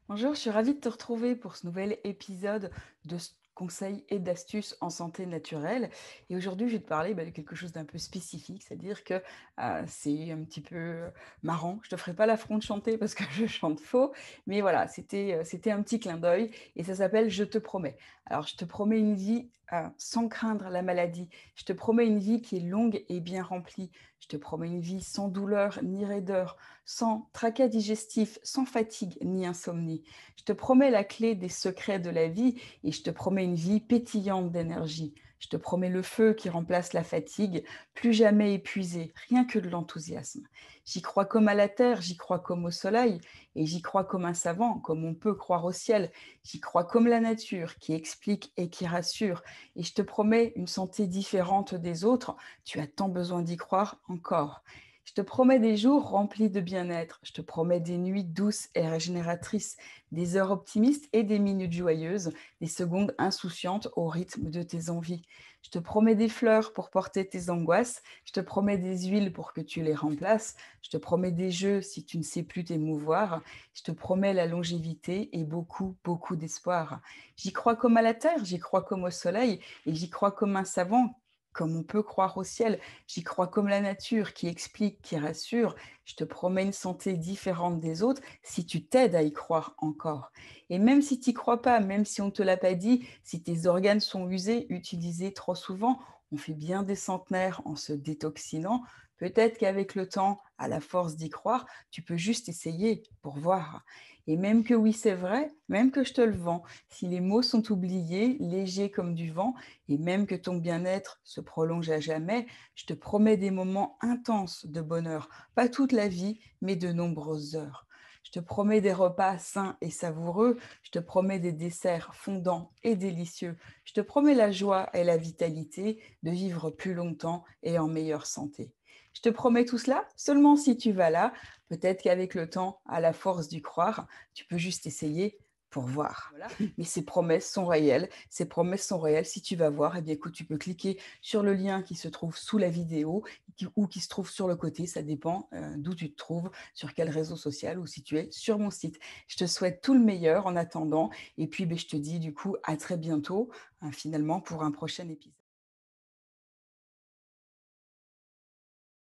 Bonjour, je suis ravie de te retrouver pour ce nouvel épisode de conseils et d'astuces en santé naturelle. Et aujourd'hui, je vais te parler de quelque chose d'un peu spécifique, c'est-à-dire que c'est un petit peu marrant. Je te ferai pas l'affront de chanter parce que je chante faux, mais voilà, c'était un petit clin d'œil et ça s'appelle Je te promets. Alors, je te promets une vie sans craindre la maladie. Je te promets une vie qui est longue et bien remplie. Je te promets une vie sans douleur ni raideur, sans tracas digestif, sans fatigue ni insomnie. Je te promets la clé des secrets de la vie et je te promets une vie pétillante d'énergie. Je te promets le feu qui remplace la fatigue, plus jamais épuisé, rien que de l'enthousiasme. J'y crois comme à la terre, j'y crois comme au soleil, et j'y crois comme un savant, comme on peut croire au ciel. J'y crois comme la nature qui explique et qui rassure. Et je te promets une santé différente des autres. Tu as tant besoin d'y croire encore. Je te promets des jours remplis de bien-être. Je te promets des nuits douces et régénératrices, des heures optimistes et des minutes joyeuses, des secondes insouciantes au rythme de tes envies. Je te promets des fleurs pour porter tes angoisses. Je te promets des huiles pour que tu les remplaces. Je te promets des jeux si tu ne sais plus t'émouvoir. Je te promets la longévité et beaucoup, beaucoup d'espoir. J'y crois comme à la terre, j'y crois comme au soleil et j'y crois comme un savant, comme on peut croire au ciel. J'y crois comme la nature qui explique, qui rassure. Je te promets une santé différente des autres si tu t'aides à y croire encore. Et même si tu n'y crois pas, même si on ne te l'a pas dit, si tes organes sont usés, utilisés trop souvent, on fait bien des centenaires en se détoxinant. Peut-être qu'avec le temps, à la force d'y croire, tu peux juste essayer pour voir. Et même que oui, c'est vrai, même que je te le vends, si les mots sont oubliés, légers comme du vent, et même que ton bien-être se prolonge à jamais, je te promets des moments intenses de bonheur, pas toute la vie, mais de nombreuses heures. Je te promets des repas sains et savoureux, je te promets des desserts fondants et délicieux, je te promets la joie et la vitalité de vivre plus longtemps et en meilleure santé. Je te promets tout cela seulement si tu vas là. Peut-être qu'avec le temps, à la force d'y croire, tu peux juste essayer pour voir. Voilà. Mais ces promesses sont réelles. Si tu vas voir, eh bien, écoute, tu peux cliquer sur le lien qui se trouve sous la vidéo ou qui se trouve sur le côté. Ça dépend d'où tu te trouves, sur quel réseau social ou si tu es sur mon site. Je te souhaite tout le meilleur en attendant. Et puis, ben, je te dis du coup à très bientôt, finalement, pour un prochain épisode.